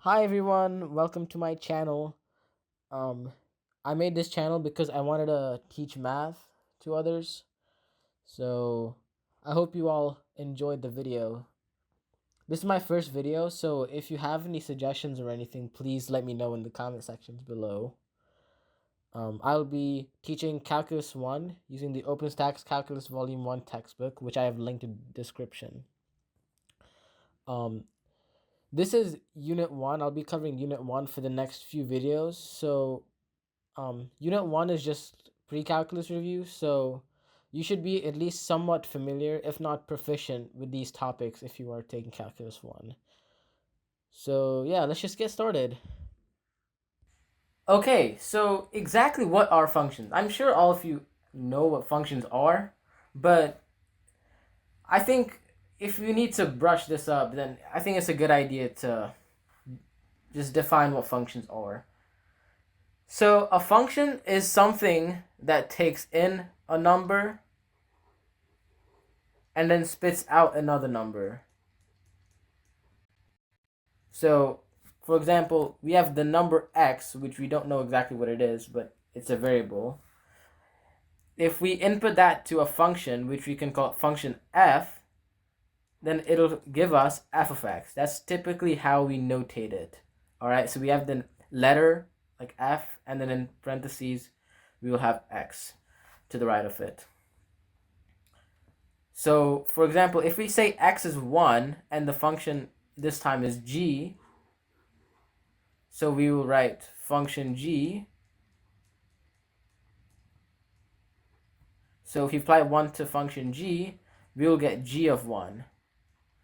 Hi everyone, welcome to my channel. Um, I made this channel because I wanted to teach math to others. So I hope you all enjoyed the video. This is my first video, so if you have any suggestions or anything, please let me know in the comment sections below. I'll be teaching Calculus 1 using the OpenStax Calculus Volume 1 textbook, which I have linked in the description. Um, this is Unit 1. I'll be covering Unit 1 for the next few videos. So Unit 1 is just pre-calculus review, so you should be at least somewhat familiar, if not proficient, with these topics if you are taking Calculus 1. So yeah, let's just get started. Okay, so exactly what are functions? I'm sure all of you know what functions are, but I think if you need to brush this up, then I think it's a good idea to just define what functions are. So a function is something that takes in a number and then spits out another number. So, for example, we have the number x, which we don't know exactly what it is, but it's a variable. If we input that to a function, which we can call function f, then it'll give us f of x. That's typically how we notate it. All right, so we have the letter like f, and then in parentheses, we will have x to the right of it. So, for example, if we say x is 1 and the function this time is g, so we will write function g. So if you apply 1 to function g, we will get g of 1,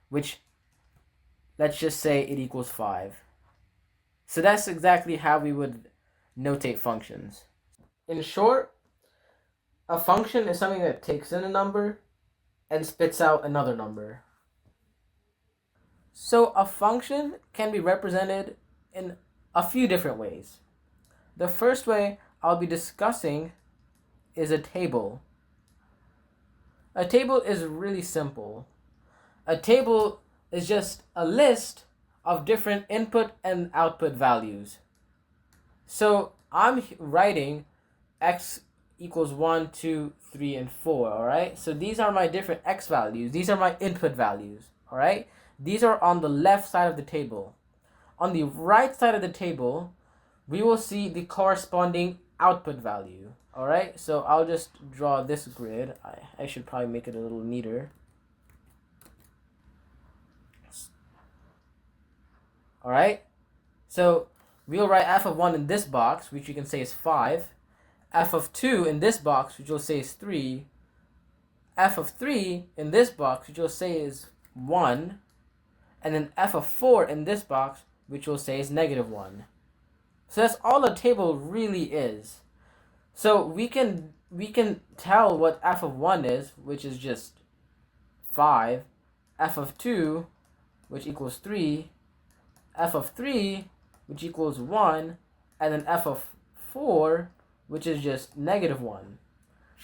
which let's just say it equals 5. So that's exactly how we would notate functions. In short, a function is something that takes in a number and spits out another number. So a function can be represented in a few different ways. The first way I'll be discussing is a table. A table is really simple. A table is just a list of different input and output values. So I'm writing x equals 1, 2, 3, and 4, all right? So these are my different x values. These are my input values, all right? These are on the left side of the table. On the right side of the table, we will see the corresponding output value, all right? So I'll just draw this grid. I should probably make it a little neater. All right? So we'll write f of 1 in this box, which you can say is 5. F of 2 in this box, which you'll say is 3. F of 3 in this box, which you'll say is 1. And then f of 4 in this box, which we'll say is negative 1. So that's all a table really is. So we can tell what f of 1 is, which is just 5. F of 2, which equals 3. F of 3, which equals 1, and then f of 4, which is just negative 1.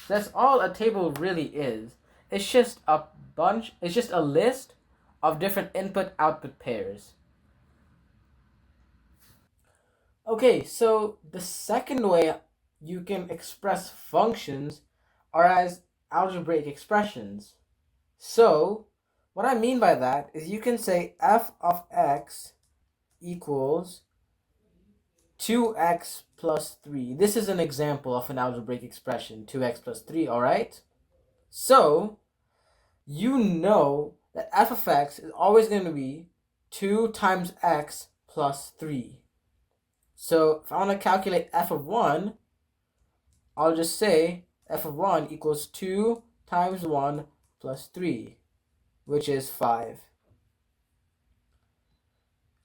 So that's all a table really is. It's just a list of different input-output pairs. Okay, so the second way you can express functions are as algebraic expressions. So, what I mean by that is you can say f of x equals 2x plus 3. This is an example of an algebraic expression, 2x plus 3, all right? So, you know that f of x is always going to be 2 times x plus 3. So, if I want to calculate f of 1, I'll just say f of 1 equals 2 times 1 plus 3, which is 5.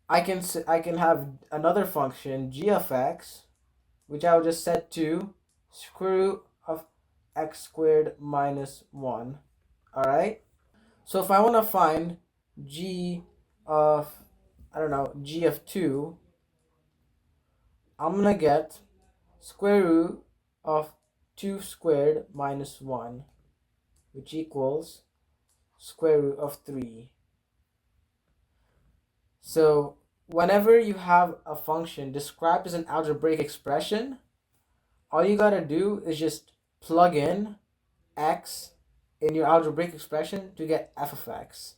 I can have another function, g of x, which I will just set to square root of x squared minus 1. Alright? So if I want to find g of, g of 2, I'm going to get square root of 2 squared minus 1, which equals square root of 3. So whenever you have a function described as an algebraic expression, all you gotta do is just plug in x in your algebraic expression to get f of x.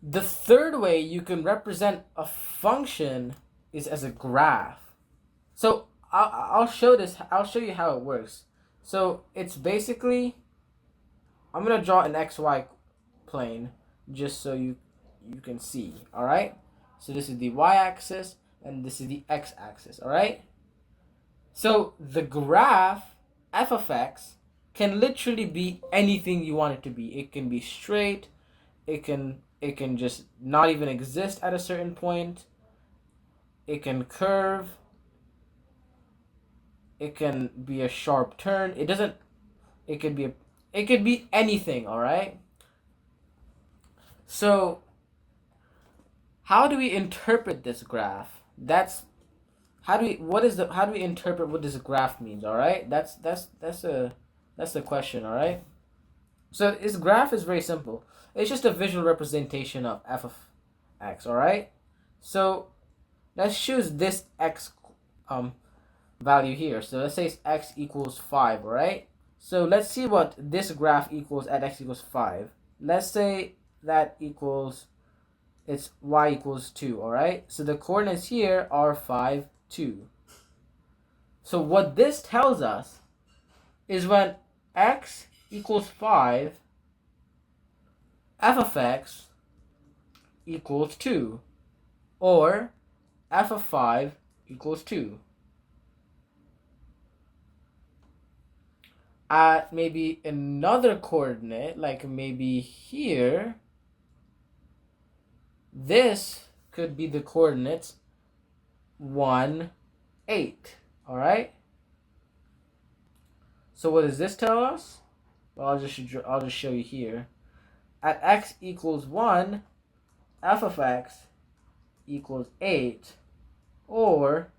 The third way you can represent a function is as a graph. So I'll show this. I'll show you how it works. So it's basically, I'm gonna draw an xy plane just so you can see. All right. So this is the y-axis and this is the x-axis. All right. So the graph f of x can literally be anything you want it to be. It can be straight. It can just not even exist at a certain point. It can curve. It can be a sharp turn. It doesn't. It could be anything. All right. So how do we interpret this graph? How do we interpret what this graph means? All right. That's the question. All right. So this graph is very simple. It's just a visual representation of f of x. All right. So let's choose this x value here. So let's say x equals 5. All right. So let's see what this graph equals at x equals 5. Let's say that equals, it's y equals 2. All right. So the coordinates here are 5, 2. So what this tells us is when x equals 5, f of x equals 2, or f of 5 equals 2. At maybe another coordinate, like maybe here, this could be the coordinates 1, 8. All right. So what does this tell us? Well, I'll just show you here. At x equals 1, f of x equals 8, or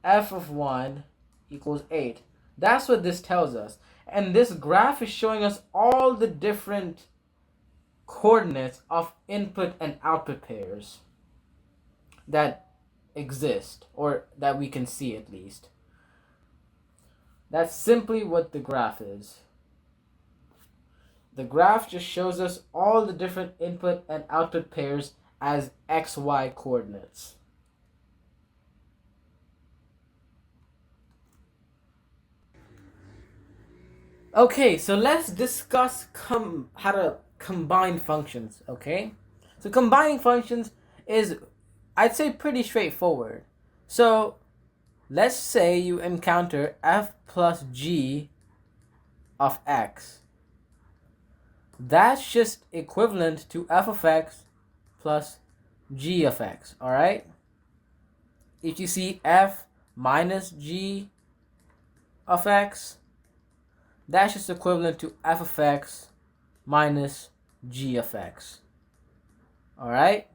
f of 1 equals 8. That's what this tells us. And this graph is showing us all the different coordinates of input and output pairs that exist, or that we can see at least. That's simply what the graph is. The graph just shows us all the different input and output pairs as xy coordinates. Okay, so let's discuss how to combine functions, okay? So combining functions is, I'd say, pretty straightforward. So let's say you encounter f plus g of x. That's just equivalent to f of x plus g of x, all right? If you see f minus g of x, that's just equivalent to f of x minus g of x. All right?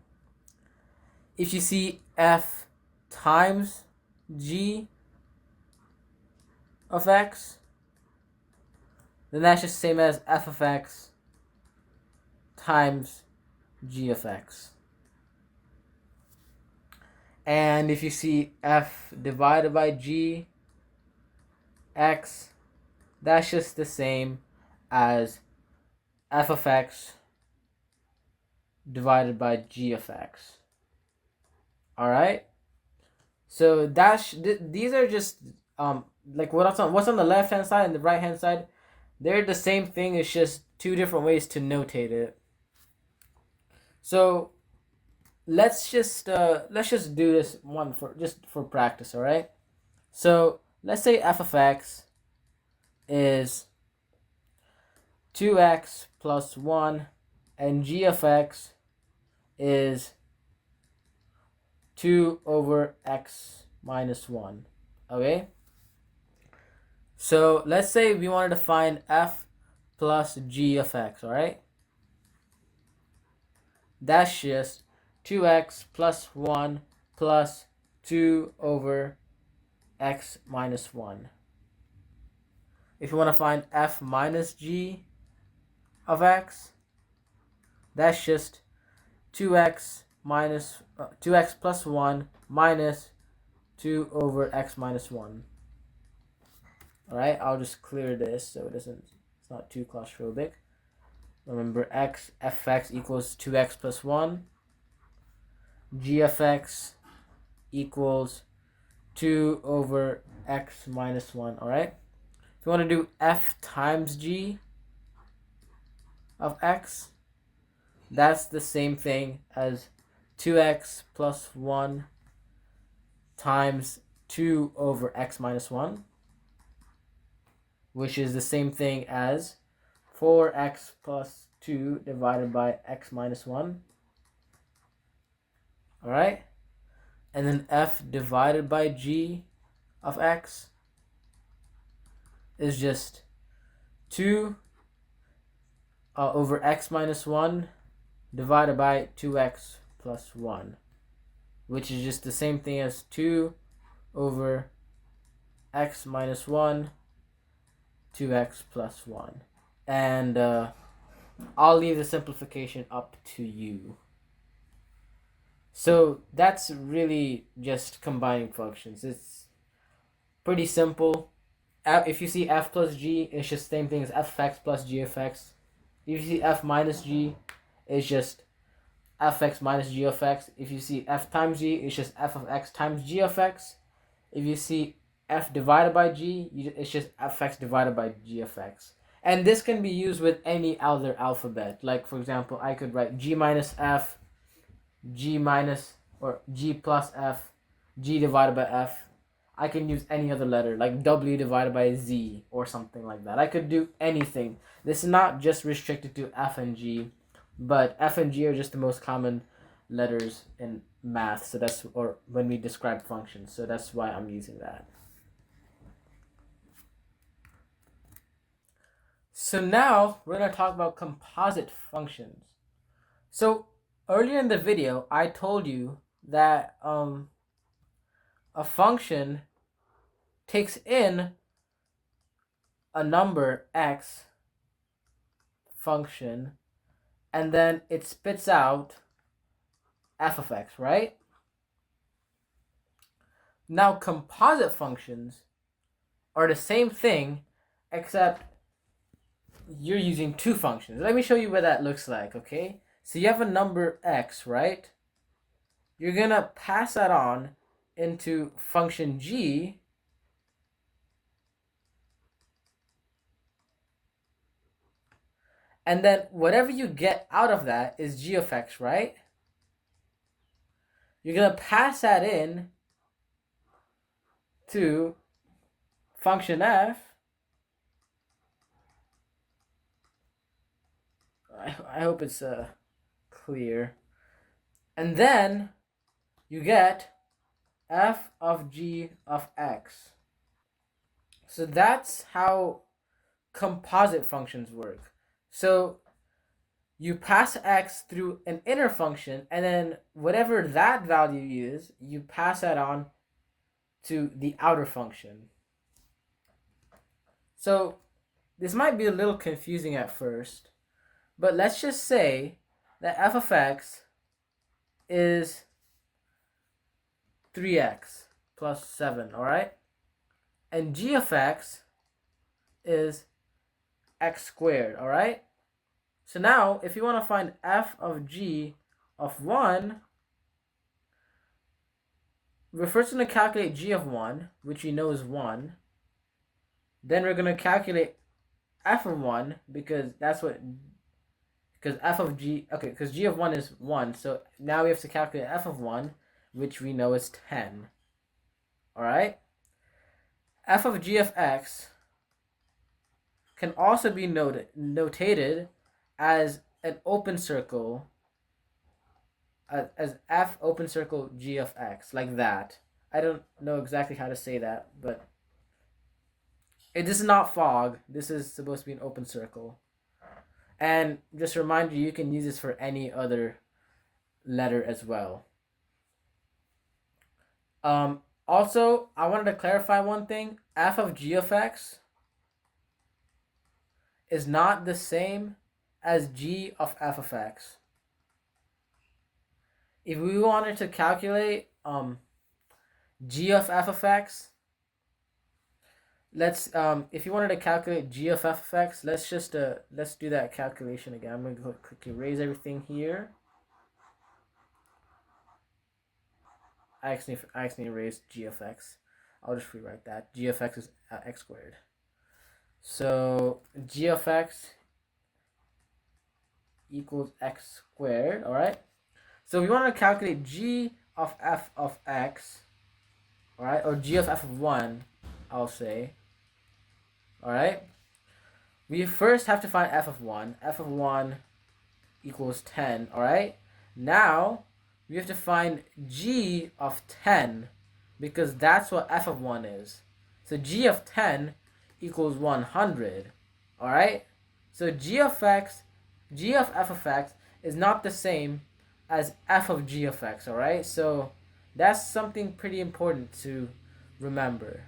If you see f times g of x, then that's just the same as f of x times g of x. And if you see f divided by g x, that's just the same as f of x divided by g of x. All right. So these are just like what's on the left hand side and the right hand side. They're the same thing. It's just two different ways to notate it. So let's just do this one for practice. All right. So let's say f of x is 2x plus 1, and g of x is 2 over x minus 1. Okay? So let's say we wanted to find f plus g of x, alright? That's just 2x plus 1 plus 2 over x minus 1. If you want to find f minus g of x, that's just 2x minus 2x plus 1 minus 2 over x minus 1. Alright, I'll just clear this so it's not too claustrophobic. Remember, f of x equals 2x plus 1. G of x equals 2 over x minus 1. Alright? If you want to do f times g of x, that's the same thing as 2x plus 1 times 2 over x minus 1, which is the same thing as 4x plus 2 divided by x minus 1. Alright? And then f divided by g of x is just 2 over x minus 1 divided by 2x plus 1, which is just the same thing as 2 over x minus 1, 2x plus 1. And I'll leave the simplification up to you. So that's really just combining functions. It's pretty simple. If you see f plus g, it's just the same thing as f of x plus g of x. If you see f minus g, it's just f x minus g of x. If you see f times g, it's just f of x times g of x. If you see f divided by g, it's just f of x divided by g of x. And this can be used with any other alphabet. Like, for example, I could write g minus f, g minus, or g plus f, g divided by f. I can use any other letter, like w divided by z or something like that. I could do anything. This is not just restricted to f and g, but f and g are just the most common letters in math. So that's, or when we describe functions. So that's why I'm using that. So now we're going to talk about composite functions. So earlier in the video, I told you that a function takes in a number x function and then it spits out f of x, right? Now composite functions are the same thing, except you're using two functions. Let me show you what that looks like, okay? So you have a number x, right? You're gonna pass that on into function g, and then whatever you get out of that is g of x, right? You're gonna pass that in to function f. I hope it's clear. And then you get f of g of x. So that's how composite functions work. So you pass x through an inner function, and then whatever that value is, you pass that on to the outer function. So this might be a little confusing at first, but let's just say that f of x is 3x plus 7, all right? And g of x is x squared, all right? So now, if you want to find f of g of 1, we're first going to calculate g of 1, which we know is 1. Then we're going to calculate f of 1, because f of g, okay, because g of 1 is 1. So now we have to calculate f of 1, which we know is 10. All right? F of g of x can also be notated as an open circle, as f open circle g of x, like that. I don't know exactly how to say that, but this is not fog. This is supposed to be an open circle. And just a reminder, you can use this for any other letter as well. Also, I wanted to clarify one thing. F of g of x is not the same as g of f of x. if we wanted to calculate g of f of x, let's if you wanted to calculate g of f of x, let's do that calculation again. I'm gonna go quickly erase everything here. I accidentally erased g of x. I'll just rewrite that. G of x is x squared. So g of x equals x squared. All right. So we want to calculate g of f of x. All right, or g of f of 1, I'll say. All right. We first have to find f of 1. F of 1 equals 10. All right. Now we have to find g of 10 because that's what f of 1 is. So g of 10 equals 100. All right. So g of f of x is not the same as f of g of x. All right. So that's something pretty important to remember.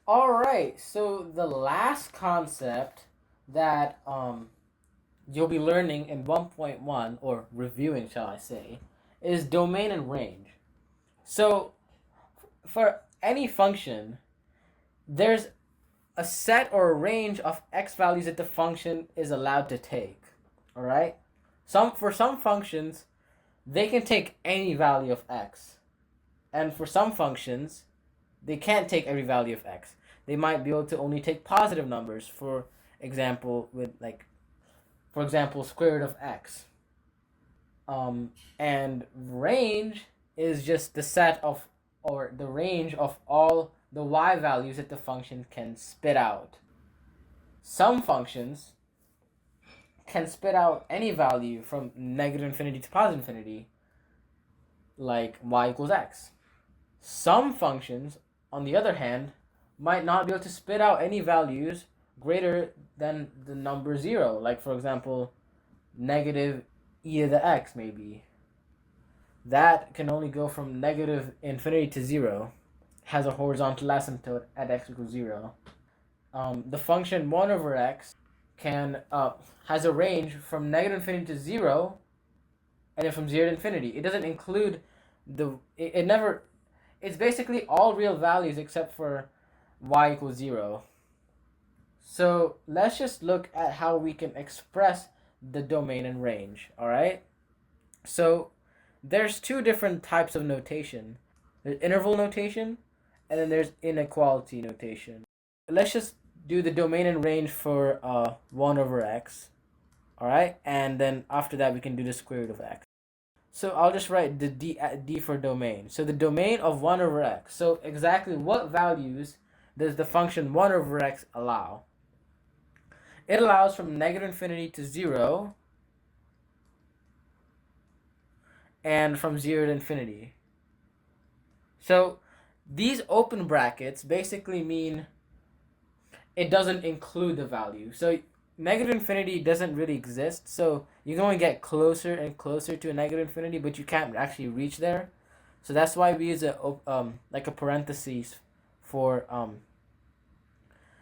All right. So the last concept that you'll be learning in 1.1, or reviewing, shall I say, is domain and range. So for any function, there's a set or a range of x values that the function is allowed to take. All right? For some functions, they can take any value of x. And for some functions, they can't take every value of x. They might be able to only take positive numbers, for example, square root of x. And range is just the set of, or the range of all the y values that the function can spit out. Some functions can spit out any value from negative infinity to positive infinity, like y equals x. Some functions, on the other hand, might not be able to spit out any values greater than the number 0, like for example, negative e to the x, maybe. That can only go from negative infinity to 0, has a horizontal asymptote at x equals 0. The function 1 over x has a range from negative infinity to 0, and then from 0 to infinity. It doesn't include it's basically all real values except for y equals 0. So let's just look at how we can express the domain and range, all right? So there's two different types of notation. There's interval notation, and then there's inequality notation. Let's just do the domain and range for 1 over x, all right? And then after that, we can do the square root of x. So I'll just write the d for domain. So the domain of 1 over x. So exactly what values does the function 1 over x allow? It allows from negative infinity to 0 and from 0 to infinity. So these open brackets basically mean it doesn't include the value. So negative infinity doesn't really exist. So you can only get closer and closer to a negative infinity, but you can't actually reach there. So that's why we use like a parentheses for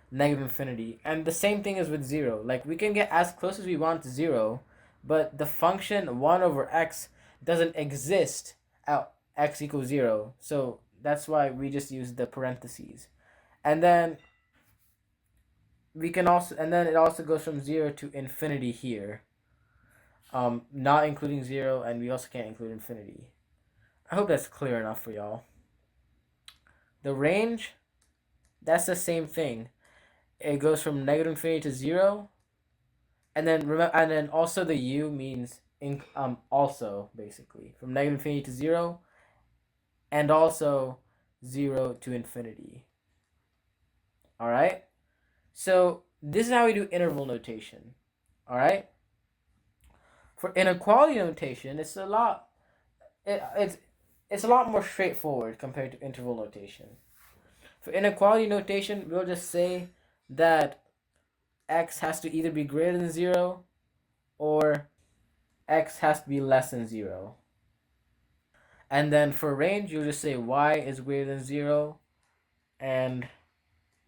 negative infinity. And the same thing is with 0. Like we can get as close as we want to 0, but the function 1 over x doesn't exist at x equals 0. So that's why we just use the parentheses. And then it also goes from 0 to infinity here. Not including 0, and we also can't include infinity. I hope that's clear enough for y'all. The range, that's the same thing. It goes from negative infinity to 0, and then also the u means also, basically from negative infinity to 0, and also 0 to infinity. All right. So this is how we do interval notation. All right. For inequality notation, it's a lot more straightforward compared to interval notation. For inequality notation, we'll just say that x has to either be greater than 0 or x has to be less than 0. And then for range, you'll just say y is greater than 0 and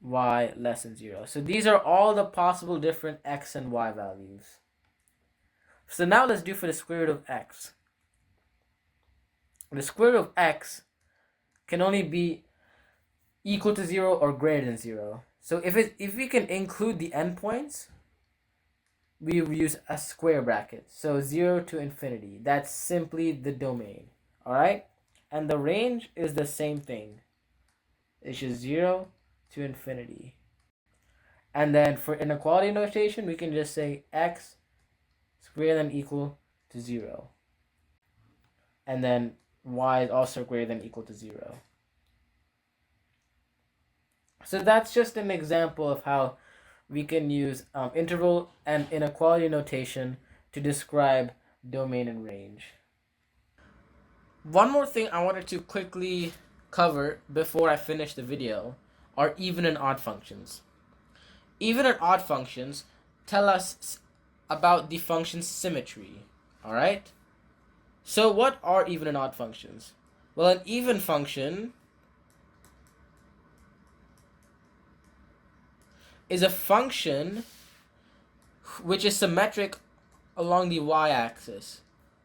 y less than 0. So these are all the possible different x and y values. So now let's do for the square root of x. The square root of x can only be equal to 0 or greater than 0. So if we can include the endpoints, we use a square bracket. So 0 to infinity. That's simply the domain. Alright? And the range is the same thing. It's just 0 to infinity. And then for inequality notation, we can just say x is greater than or equal to 0. And then y is also greater than or equal to 0. So that's just an example of how we can use interval and inequality notation to describe domain and range. One more thing I wanted to quickly cover before I finish the video are even and odd functions. Even and odd functions tell us about the function's symmetry. Alright? So what are even and odd functions? Well, an even function is a function which is symmetric along the y-axis.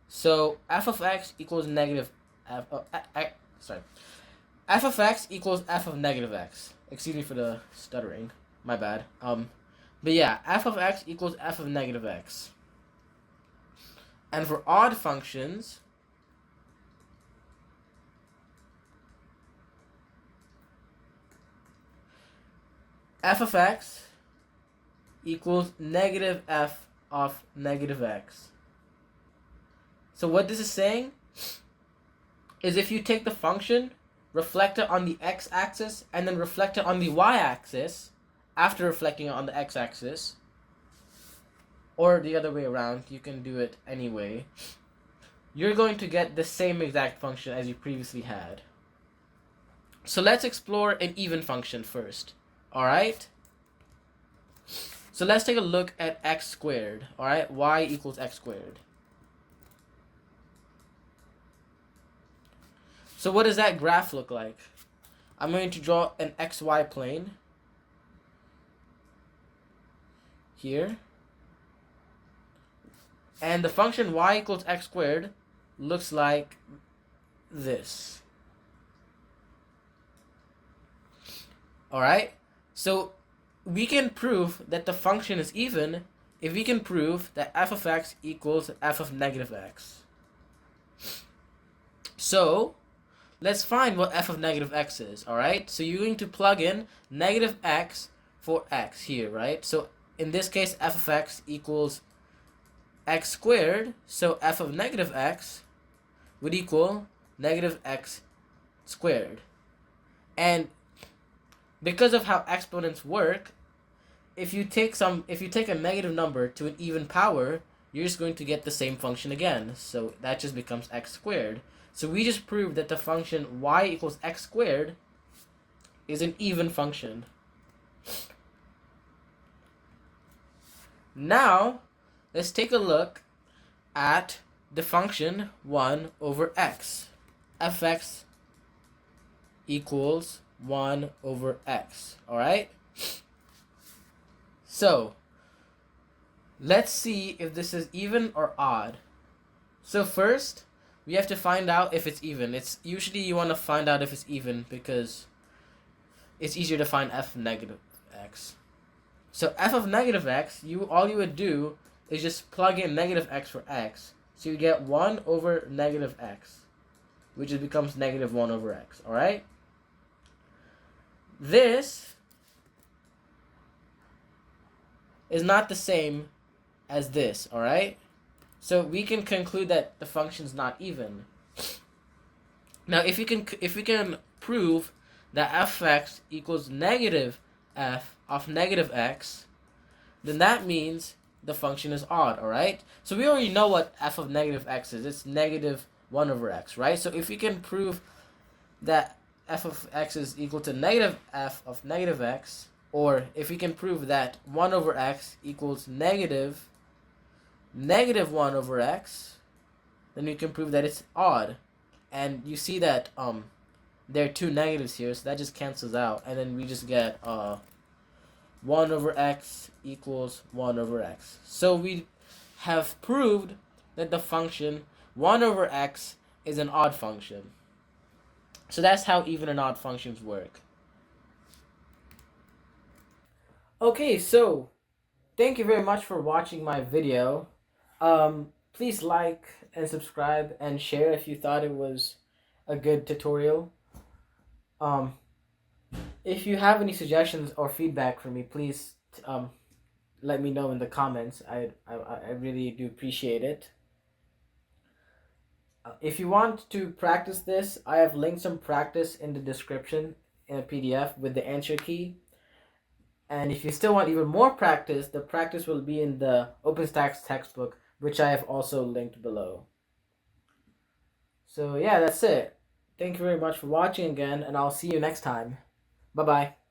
So f of x equals negative f of x equals f of negative x. Excuse me for the stuttering. My bad. But yeah, f of x equals f of negative x. And for odd functions, f of x equals negative f of negative x. So what this is saying is if you take the function, reflect it on the x-axis, and then reflect it on the y-axis, after reflecting it on the x-axis, or the other way around, you can do it anyway, you're going to get the same exact function as you previously had. So let's explore an even function first. Alright? So let's take a look at x squared. Alright? Y equals x squared. So what does that graph look like? I'm going to draw an xy plane here. And the function y equals x squared looks like this. Alright? So we can prove that the function is even if we can prove that f of x equals f of negative x. So let's find what f of negative x is, alright? So you're going to plug in negative x for x here, right? So in this case, f of x equals x squared, so f of negative x would equal negative x squared. And because of how exponents work, if you take a negative number to an even power, you're just going to get the same function again. So that just becomes x squared. So we just proved that the function y equals x squared is an even function. Now, let's take a look at the function 1 over x. fx equals 1 over x. Alright? So, let's see if this is even or odd. So first, we have to find out if it's even. It's usually you want to find out if it's even because it's easier to find f of negative x. So f of negative x, all you would do is just plug in negative x for x. So you get 1 over negative x, which just becomes negative 1 over x. Alright? This is not the same as this. Alright? So we can conclude that the function's not even. Now, if we can prove that f of x equals negative f of negative x, then that means the function is odd, alright? So we already know what f of negative x is. It's negative 1 over x, right? So if we can prove that f of x is equal to negative f of negative x, or if we can prove that 1 over x equals negative 1 over x, then we can prove that it's odd. And you see that there are two negatives here, so that just cancels out, and then we just get 1 over x equals 1 over x. So we have proved that the function 1 over x is an odd function. So that's how even and odd functions work. Okay, so thank you very much for watching my video. Please like and subscribe and share if you thought it was a good tutorial. Um, if you have any suggestions or feedback for me, please let me know in the comments. I really do appreciate it. If you want to practice this, I have linked some practice in the description in a PDF with the answer key. And if you still want even more practice, the practice will be in the OpenStax textbook, which I have also linked below. So yeah, that's it. Thank you very much for watching again, and I'll see you next time. Bye-bye.